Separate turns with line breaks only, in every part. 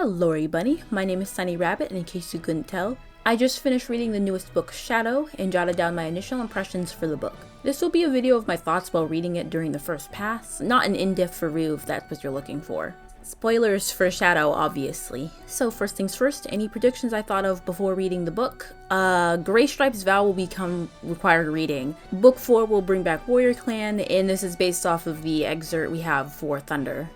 Hello everybody, my name is Sunny Rabbit, and in case you couldn't tell, I just finished reading the newest book, Shadow, and jotted down my initial impressions for the book. This will be a video of my thoughts while reading it during the first pass, not an in-depth review if that's what you're looking for. Spoilers for Shadow, obviously. So first things first, any predictions I thought of before reading the book? Gray Stripe's Vow will become required reading. Book 4 will bring back RiverClan, and this is based off of the excerpt we have for Thunder.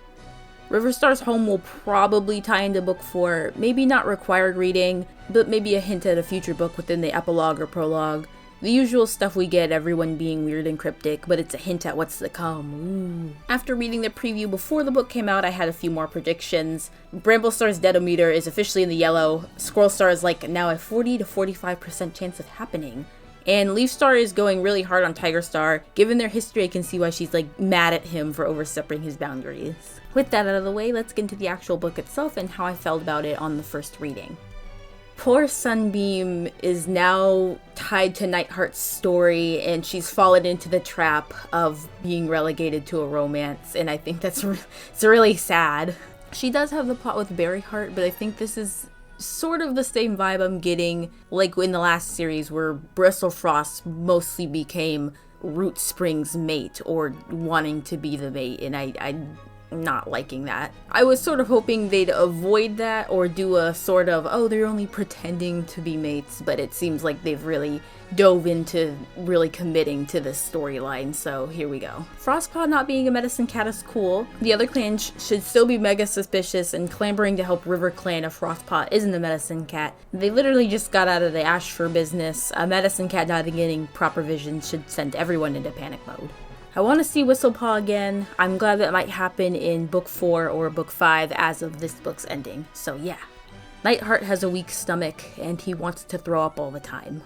Riverstar's Home will probably tie into book 4, maybe not required reading, but maybe a hint at a future book within the epilogue or prologue. The usual stuff we get, everyone being weird and cryptic, but it's a hint at what's to come. Ooh. After reading the preview before the book came out, I had a few more predictions. Bramblestar's Deadometer is officially in the yellow. Squirrelstar is like now a 40 to 45% chance of happening. And Leafstar is going really hard on Tigerstar. Given their history, I can see why she's like mad at him for overstepping his boundaries. With that out of the way, let's get into the actual book itself and how I felt about it on the first reading. Poor Sunbeam is now tied to Nightheart's story, and she's fallen into the trap of being relegated to a romance, and I think it's really sad. She does have the plot with Berryheart, but I think this is sort of the same vibe I'm getting like in the last series where Bristlefrost mostly became Root Spring's mate or wanting to be the mate, and I'm not liking that. I was sort of hoping they'd avoid that or do a sort of, oh, they're only pretending to be mates, but it seems like they've really dove into really committing to this storyline, so here we go. Frostpaw not being a medicine cat is cool. The other clans should still be mega suspicious and clamoring to help RiverClan if Frostpaw isn't a medicine cat. They literally just got out of the Ashfur business. A medicine cat not getting proper vision should send everyone into panic mode. I want to see Whistlepaw again. I'm glad that might happen in book 4 or book 5 as of this book's ending, so yeah. Nightheart has a weak stomach and he wants to throw up all the time.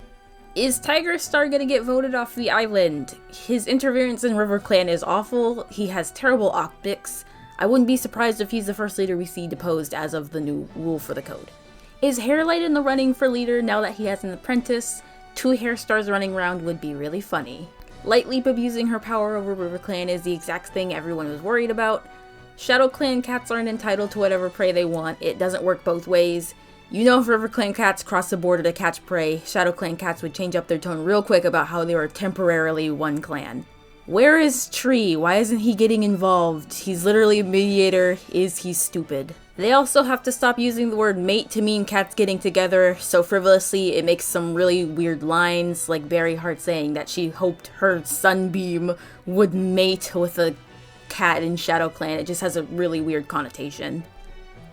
Is Tigerstar gonna get voted off the island? His interference in RiverClan is awful. He has terrible optics. I wouldn't be surprised if he's the first leader we see deposed as of the new rule for the code. Is Hairlight in the running for leader now that he has an apprentice? 2 Hairstars running around would be really funny. Lightleap abusing her power over RiverClan is the exact thing everyone was worried about. ShadowClan cats aren't entitled to whatever prey they want. It doesn't work both ways. You know, if RiverClan cats cross the border to catch prey, ShadowClan cats would change up their tone real quick about how they were temporarily one clan. Where is Tree? Why isn't he getting involved? He's literally a mediator. Is he stupid? They also have to stop using the word mate to mean cats getting together so frivolously. It makes some really weird lines, like Berryheart saying that she hoped her Sunbeam would mate with a cat in ShadowClan. It just has a really weird connotation.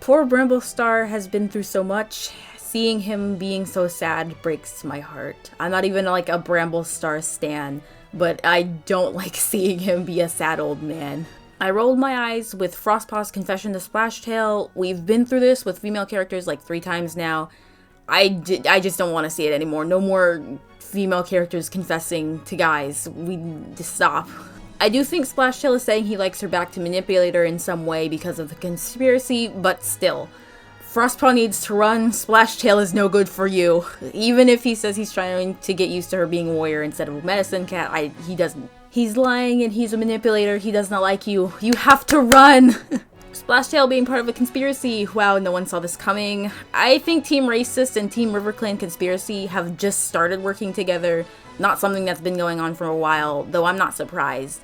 Poor Bramblestar has been through so much. Seeing him being so sad breaks my heart. I'm not even like a Bramblestar stan, but I don't like seeing him be a sad old man. I rolled my eyes with Frostpaw's confession to Splashtail. We've been through this with female characters like 3 times now. I just don't want to see it anymore. No more female characters confessing to guys. We just stop. I do think Splashtail is saying he likes her back to manipulate her in some way because of the conspiracy, but still. Frostpaw needs to run. Splashtail is no good for you. Even if he says he's trying to get used to her being a warrior instead of a medicine cat, he doesn't. He's lying and he's a manipulator. He does not like you. You have to run! Splashtail being part of a conspiracy. Wow, no one saw this coming. I think Team Racist and Team RiverClan Conspiracy have just started working together. Not something that's been going on for a while, though I'm not surprised.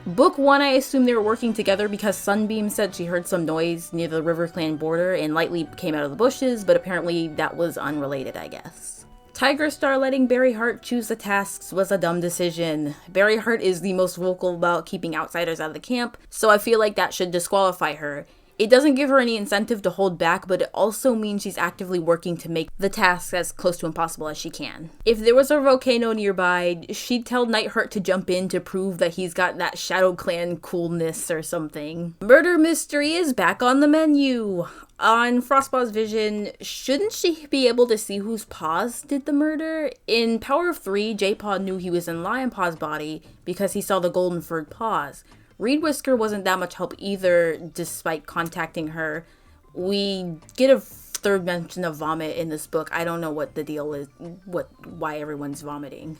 Book 1, I assume they were working together because Sunbeam said she heard some noise near the RiverClan border and Lightleap came out of the bushes, but apparently that was unrelated, I guess. Tigerstar letting Berryheart choose the tasks was a dumb decision. Berryheart is the most vocal about keeping outsiders out of the camp, so I feel like that should disqualify her. It doesn't give her any incentive to hold back, but it also means she's actively working to make the tasks as close to impossible as she can. If there was a volcano nearby, she'd tell Nightheart to jump in to prove that he's got that ShadowClan coolness or something. Murder mystery is back on the menu. On Frostpaw's vision, shouldn't she be able to see whose paws did the murder? In Power of 3, J-Paw knew he was in Lionpaw's body because he saw the golden furred paws. Reed Whisker wasn't that much help either, despite contacting her. We get a 3rd mention of vomit in this book. I don't know what the deal is, why everyone's vomiting.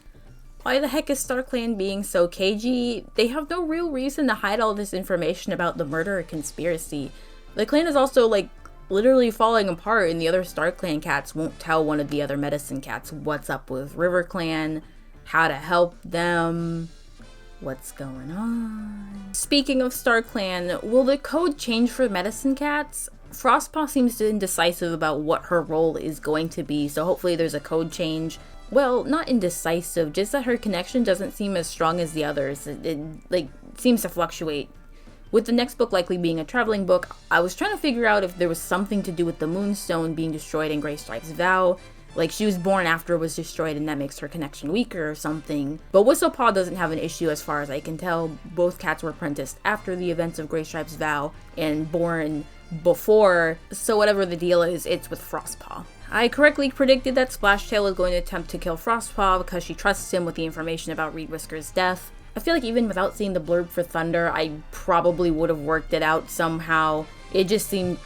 Why the heck is StarClan being so cagey? They have no real reason to hide all this information about the murder or conspiracy. The clan is also, like, literally falling apart, and the other StarClan cats won't tell one of the other medicine cats what's up with RiverClan, how to help them, what's going on. Speaking of StarClan, will the code change for medicine cats? Frostpaw seems indecisive about what her role is going to be, so hopefully there's a code change. Well, not indecisive, just that her connection doesn't seem as strong as the others. It like seems to fluctuate. With the next book likely being a traveling book, I was trying to figure out if there was something to do with the Moonstone being destroyed in Greystripe's vow. Like she was born after it was destroyed and that makes her connection weaker or something. But Whistlepaw doesn't have an issue as far as I can tell. Both cats were apprenticed after the events of Greystripe's vow and born before, so whatever the deal is, it's with Frostpaw. I correctly predicted that Splashtail was going to attempt to kill Frostpaw because she trusts him with the information about Reed Whisker's death. I feel like even without seeing the blurb for Thunder, I probably would have worked it out somehow. It just seemed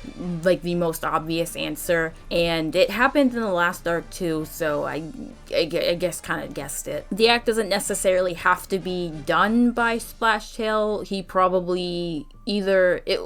like the most obvious answer, and it happened in the last arc too, so I guess kind of guessed it. The act doesn't necessarily have to be done by Splashtail. He probably either it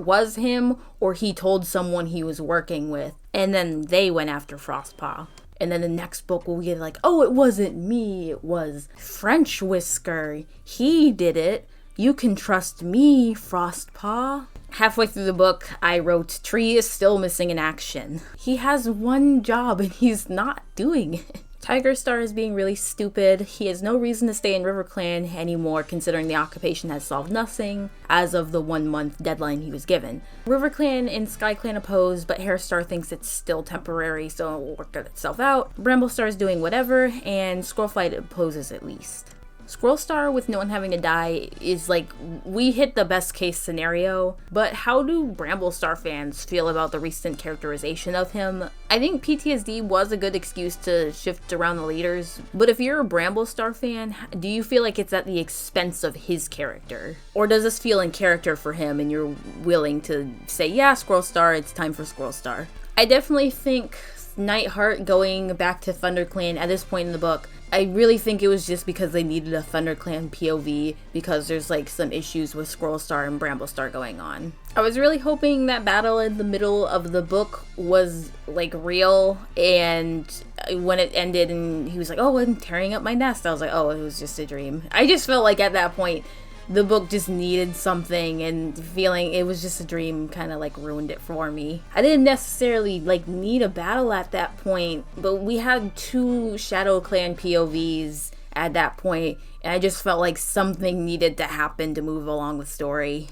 was him or he told someone he was working with, and then they went after Frostpaw. And then the next book we'll get like, oh, it wasn't me, it was French Whisker. He did it. You can trust me, Frostpaw. Halfway through the book, I wrote, Tree is still missing in action. He has one job and he's not doing it. Tigerstar is being really stupid. He has no reason to stay in RiverClan anymore considering the occupation has solved nothing as of the 1 month deadline he was given. RiverClan and SkyClan oppose, but Hairstar thinks it's still temporary, so it will work itself out. Bramblestar is doing whatever, and Squirrelflight opposes at least. Squirrelstar, with no one having to die, is like, we hit the best case scenario, but how do Bramblestar fans feel about the recent characterization of him? I think PTSD was a good excuse to shift around the leaders, but if you're a Bramblestar fan, do you feel like it's at the expense of his character? Or does this feel in character for him and you're willing to say, yeah, Squirrelstar, it's time for Squirrelstar? I definitely think Nightheart going back to ThunderClan at this point in the book, I really think it was just because they needed a ThunderClan POV because there's like some issues with Squirrelstar and Bramblestar going on. I was really hoping that battle in the middle of the book was like real, and when it ended and he was like, oh, I'm tearing up my nest, I was like, oh, it was just a dream. I just felt like at that point the book just needed something, and feeling it was just a dream kind of like ruined it for me. I didn't necessarily like need a battle at that point, but we had 2 Shadow Clan POVs at that point, and I just felt like something needed to happen to move along the story.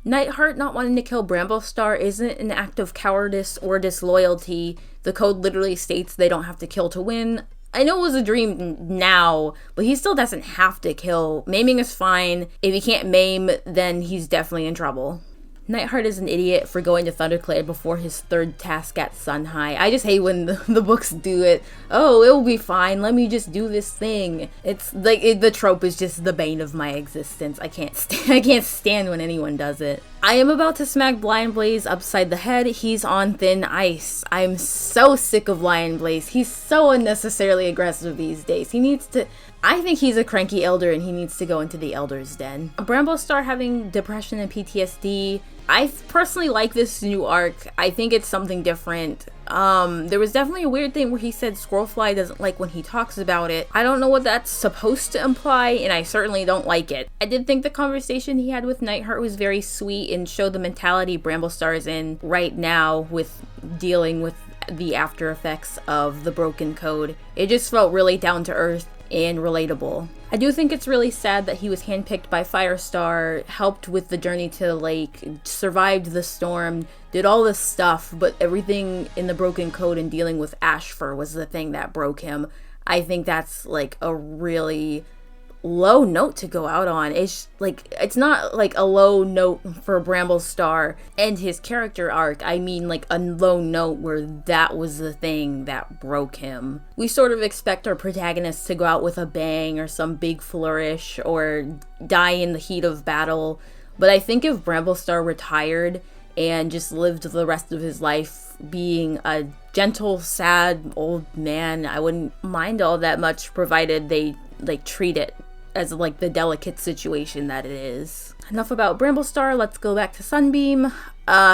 Nightheart not wanting to kill Bramblestar isn't an act of cowardice or disloyalty. The code literally states they don't have to kill to win. I know it was a dream now, but he still doesn't have to kill. Maiming is fine. If he can't maim, then he's definitely in trouble. Nightheart is an idiot for going to ThunderClan before his 3rd task at Sun High. I just hate when the books do it. Oh, it'll be fine. Let me just do this thing. It's like the trope is just the bane of my existence. I can't stand when anyone does it. I am about to smack Lion Blaze upside the head. He's on thin ice. I'm so sick of Lion Blaze. He's so unnecessarily aggressive these days. I think he's a cranky elder and he needs to go into the Elder's Den. Bramblestar having depression and PTSD. I personally like this new arc. I think it's something different. There was definitely a weird thing where he said Squirrelfly doesn't like when he talks about it. I don't know what that's supposed to imply, and I certainly don't like it. I did think the conversation he had with Nightheart was very sweet and showed the mentality Bramblestar is in right now with dealing with the after effects of the broken code. It just felt really down to earth and relatable. I do think it's really sad that he was handpicked by Firestar, helped with the journey to the lake, survived the storm, did all this stuff, but everything in the broken code and dealing with Ashfur was the thing that broke him. I think that's like a really low note to go out on. It's not like a low note for Bramblestar and his character arc. I mean like a low note where that was the thing that broke him. We sort of expect our protagonists to go out with a bang or some big flourish or die in the heat of battle, but I think if Bramblestar retired and just lived the rest of his life being a gentle, sad old man, I wouldn't mind all that much, provided they like treat it as like the delicate situation that it is. Enough about Bramblestar, let's go back to Sunbeam.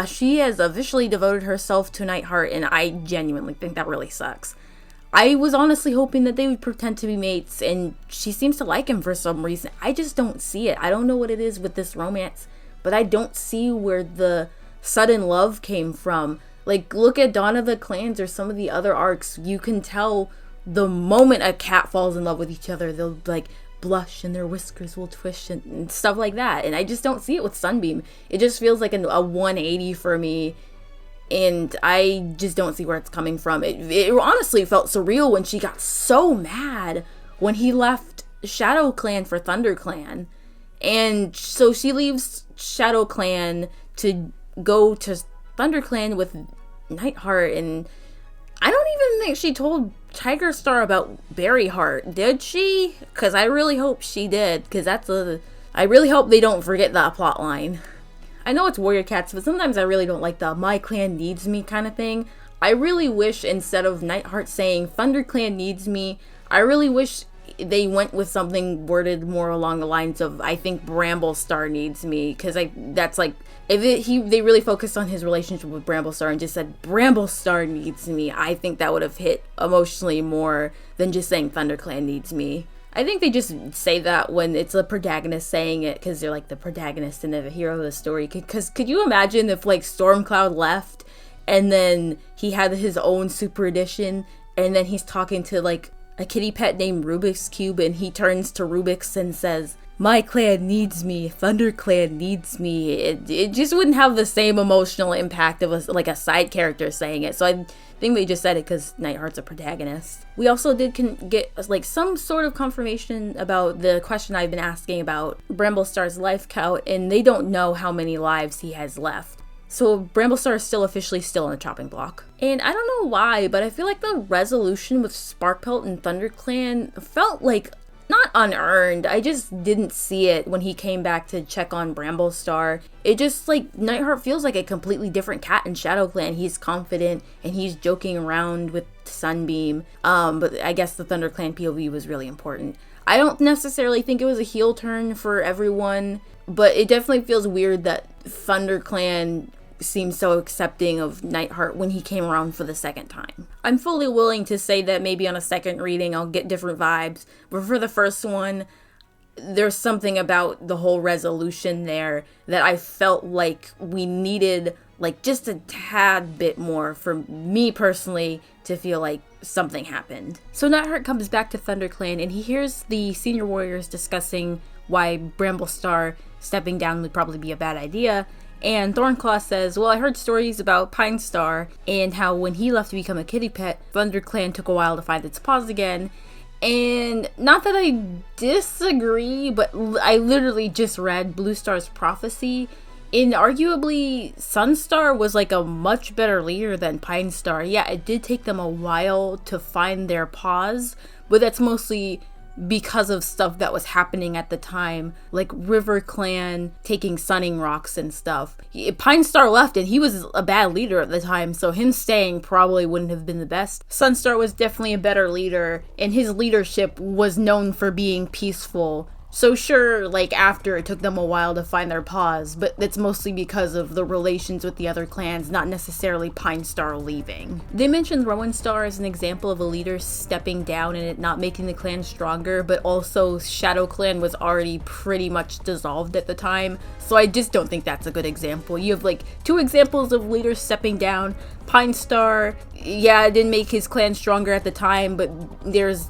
She has officially devoted herself to Nightheart, and I genuinely think that really sucks. I was honestly hoping that they would pretend to be mates, and she seems to like him for some reason. I just don't see it. I don't know what it is with this romance, but I don't see where the sudden love came from. Like, look at Dawn of the Clans or some of the other arcs. You can tell the moment a cat falls in love with each other, they'll like blush and their whiskers will twitch and stuff like that. And I just don't see it with Sunbeam. It just feels like a 180 for me. And I just don't see where it's coming from. It honestly felt surreal when she got so mad when he left Shadow Clan for Thunder Clan. And so she leaves Shadow Clan to go to Thunder Clan with Nightheart. And I don't even think she told Tiger Star about Berryheart, did she? Because I really hope she did. Because I really hope they don't forget that plot line. I know it's Warrior Cats, but sometimes I really don't like the my clan needs me kind of thing. I really wish instead of Nightheart saying Thunder Clan needs me, I really wish they went with something worded more along the lines of I think Bramblestar needs me, because that's like they really focused on his relationship with Bramblestar and just said Bramblestar needs me, I think that would have hit emotionally more than just saying Thunder Clan needs me. I think they just say that when it's the protagonist saying it because they're like the protagonist and the hero of the story. Because could you imagine if like Stormcloud left and then he had his own super edition and then he's talking to like a kitty pet named Rubik's Cube and he turns to Rubik's and says, my clan needs me, Thunder Clan needs me. It just wouldn't have the same emotional impact of like a side character saying it. So I think they just said it because Nightheart's a protagonist. We also did get like some sort of confirmation about the question I've been asking about Bramblestar's life count, and they don't know how many lives he has left. So Bramblestar is still officially on the chopping block. And I don't know why, but I feel like the resolution with Sparkpelt and Thunder Clan felt like not unearned. I just didn't see it when he came back to check on Bramblestar. It just like Nightheart feels like a completely different cat in Shadow Clan. He's confident and he's joking around with Sunbeam. But I guess the Thunder Clan POV was really important. I don't necessarily think it was a heel turn for everyone, but it definitely feels weird that Thunder Clan seems so accepting of Nightheart when he came around for the second time. I'm fully willing to say that maybe on a second reading I'll get different vibes, but for the first one, there's something about the whole resolution there that I felt like we needed like just a tad bit more for me personally to feel like something happened. So Nightheart comes back to Thunder Clan and he hears the senior warriors discussing why Bramblestar stepping down would probably be a bad idea. And Thornclaw says, well, I heard stories about Pine Star and how when he left to become a kitty pet, Thunder Clan took a while to find its paws again. And not that I disagree, but I literally just read Blue Star's prophecy. And arguably, Sunstar was like a much better leader than Pine Star. Yeah, it did take them a while to find their paws, but that's mostly because of stuff that was happening at the time, like RiverClan taking Sunning Rocks and stuff. Pine Star left and he was a bad leader at the time, so him staying probably wouldn't have been the best. Sunstar was definitely a better leader, and his leadership was known for being peaceful. So sure, like after it took them a while to find their paws, but that's mostly because of the relations with the other clans, not necessarily Pine Star leaving. They mentioned Rowan Star as an example of a leader stepping down and it not making the clan stronger, but also Shadow Clan was already pretty much dissolved at the time, so I just don't think that's a good example. You have like two examples of leaders stepping down. Pine Star, yeah, it didn't make his clan stronger at the time, but there's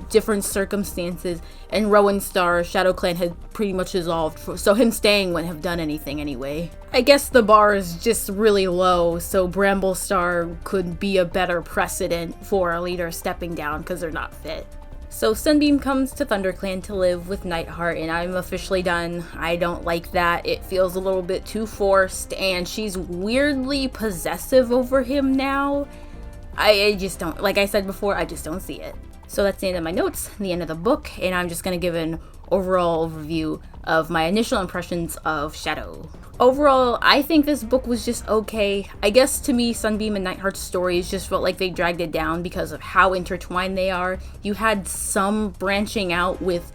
different circumstances, and Rowan Star, Shadow Clan had pretty much dissolved, so him staying wouldn't have done anything anyway. I guess the bar is just really low, so Bramblestar could be a better precedent for a leader stepping down because they're not fit. So Sunbeam comes to Thunder Clan to live with Nightheart, and I'm officially done. I don't like that. It feels a little bit too forced, and she's weirdly possessive over him now. I just don't, like I said before, I just don't see it. So that's the end of my notes, the end of the book, and I'm just going to give an overall overview of my initial impressions of Shadow. Overall, I think this book was just okay. I guess to me, Sunbeam and Nightheart's stories just felt like they dragged it down because of how intertwined they are. You had some branching out with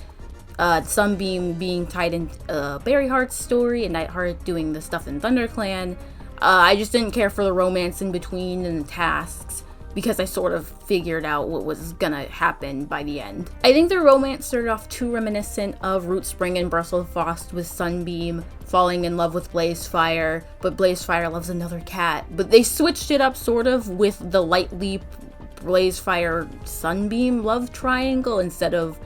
Sunbeam being tied in Berryheart's story and Nightheart doing the stuff in ThunderClan. I just didn't care for the romance in between and the tasks, because I sort of figured out what was gonna happen by the end. I think the romance started off too reminiscent of Root Spring and Brussels Frost, with Sunbeam falling in love with Blazefire, but Blazefire loves another cat. But they switched it up sort of with the Light Leap Blazefire Sunbeam love triangle, instead of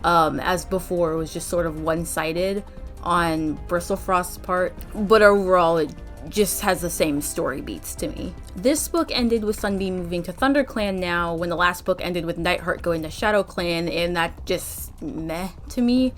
as before it was just sort of one-sided on Bristlefrost's part. But overall it just has the same story beats to me. This book ended with Sunbeam moving to ThunderClan now, when the last book ended with Nightheart going to ShadowClan, and that just meh to me.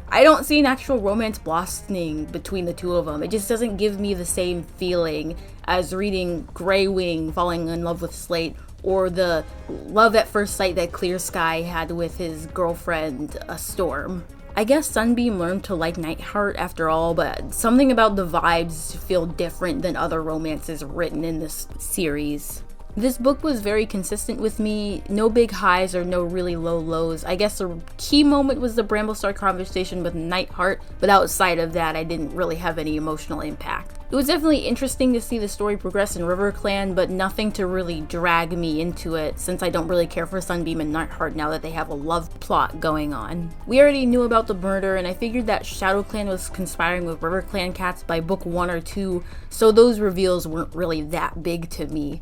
I don't see an actual romance blossoming between the two of them. It just doesn't give me the same feeling as reading Greywing falling in love with Slate, or the love at first sight that Clear Sky had with his girlfriend, Storm. I guess Sunbeam learned to like Nightheart after all, but something about the vibes feel different than other romances written in this series. This book was very consistent with me, no big highs or no really low lows. I guess the key moment was the Bramblestar conversation with Nightheart, but outside of that I didn't really have any emotional impact. It was definitely interesting to see the story progress in RiverClan, but nothing to really drag me into it, since I don't really care for Sunbeam and Nightheart now that they have a love plot going on. We already knew about the murder, and I figured that ShadowClan was conspiring with RiverClan cats by book 1 or 2, so those reveals weren't really that big to me.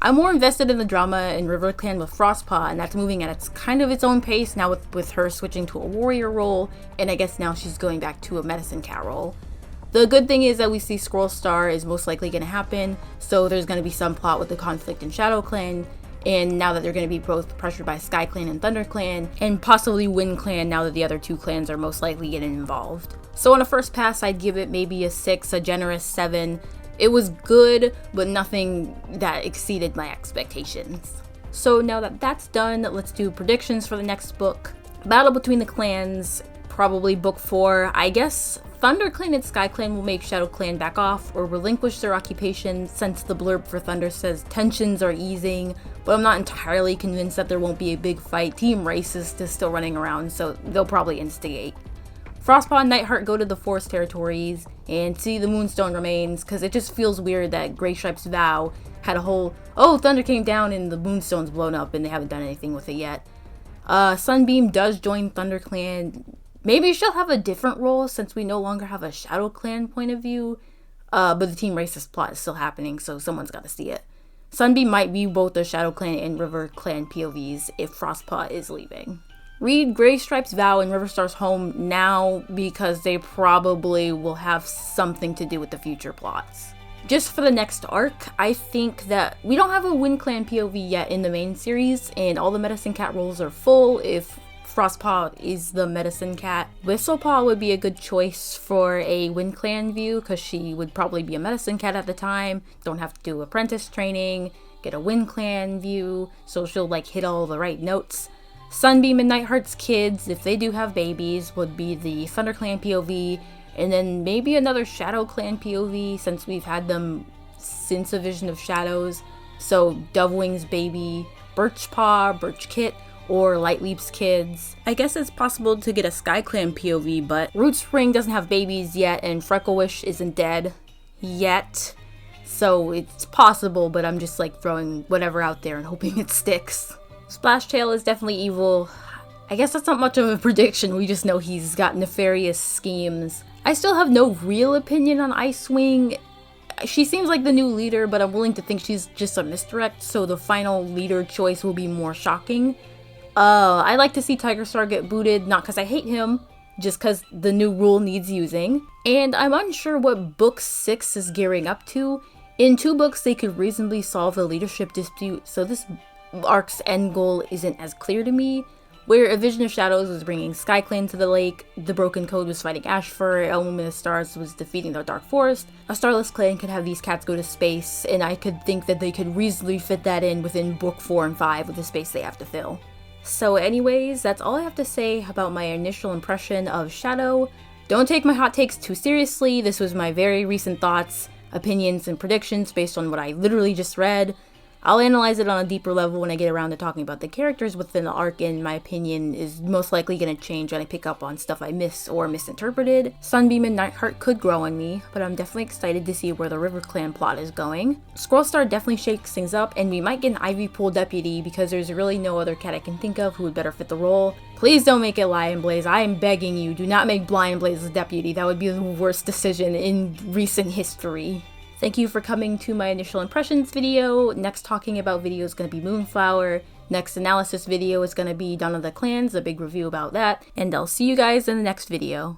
I'm more invested in the drama in RiverClan with Frostpaw, and that's moving at its own pace now with her switching to a warrior role, and I guess now she's going back to a medicine cat role. The good thing is that we see Scrollstar is most likely going to happen, so there's going to be some plot with the conflict in ShadowClan, and now that they're going to be both pressured by SkyClan and ThunderClan, and possibly WindClan now that the other two clans are most likely getting involved. So on a first pass, I'd give it maybe a 6, a generous 7. It was good, but nothing that exceeded my expectations. So now that that's done, let's do predictions for the next book. Battle between the clans, probably book 4. I guess ThunderClan and SkyClan will make ShadowClan back off or relinquish their occupation, since the blurb for Thunder says tensions are easing, but I'm not entirely convinced that there won't be a big fight. Team Racist is still running around, so they'll probably instigate. Frostpaw and Nightheart go to the Forest Territories and see the Moonstone remains, because it just feels weird that Greystripe's vow had a whole, oh, Thunder came down and the Moonstone's blown up and they haven't done anything with it yet. Sunbeam does join ThunderClan. Maybe she'll have a different role since we no longer have a ShadowClan point of view, but the Team Racist plot is still happening, so someone's got to see it. Sunbeam might be both the ShadowClan and RiverClan POVs if Frostpaw is leaving. Read Greystripe's vow and Riverstar's home now, because they probably will have something to do with the future plots. Just for the next arc, I think that we don't have a WindClan POV yet in the main series, and all the Medicine Cat roles are full if Frostpaw is the Medicine Cat. Whistlepaw would be a good choice for a WindClan view, because she would probably be a Medicine Cat at the time, don't have to do apprentice training, get a WindClan view, so she'll like hit all the right notes. Sunbeam and Nightheart's kids, if they do have babies, would be the ThunderClan POV, and then maybe another ShadowClan POV since we've had them since A Vision of Shadows. So Dovewing's baby, Birchpaw, Birchkit, or Lightleap's kids. I guess it's possible to get a SkyClan POV, but Root Spring doesn't have babies yet, and Frecklewish isn't dead yet. So it's possible, but I'm just like throwing whatever out there and hoping it sticks. Splashtail is definitely evil. I guess that's not much of a prediction, we just know he's got nefarious schemes. I still have no real opinion on Icewing. She seems like the new leader, but I'm willing to think she's just a misdirect, so the final leader choice will be more shocking. I like to see Tigerstar get booted, not because I hate him, just because the new rule needs using. And I'm unsure what book 6 is gearing up to. In 2 books, they could reasonably solve the leadership dispute, so this arc's end goal isn't as clear to me. Where A Vision of Shadows was bringing SkyClan to the lake, The Broken Code was fighting Ashfur, Element of Stars was defeating the Dark Forest, A Starless Clan could have these cats go to space, and I could think that they could reasonably fit that in within book 4 and 5 with the space they have to fill. So anyways, that's all I have to say about my initial impression of Shadow. Don't take my hot takes too seriously, this was my very recent thoughts, opinions, and predictions based on what I literally just read. I'll analyze it on a deeper level when I get around to talking about the characters within the arc, and my opinion is most likely going to change when I pick up on stuff I miss or misinterpreted. Sunbeam and Nightheart could grow on me, but I'm definitely excited to see where the RiverClan plot is going. Squirrelstar definitely shakes things up, and we might get an Ivy Pool deputy because there's really no other cat I can think of who would better fit the role. Please don't make it Lion Blaze. I am begging you, do not make Lion Blaze the deputy. That would be the worst decision in recent history. Thank you for coming to my initial impressions video. Next talking about video is going to be Moonflower. Next analysis video is going to be Dawn of the Clans, a big review about that. And I'll see you guys in the next video.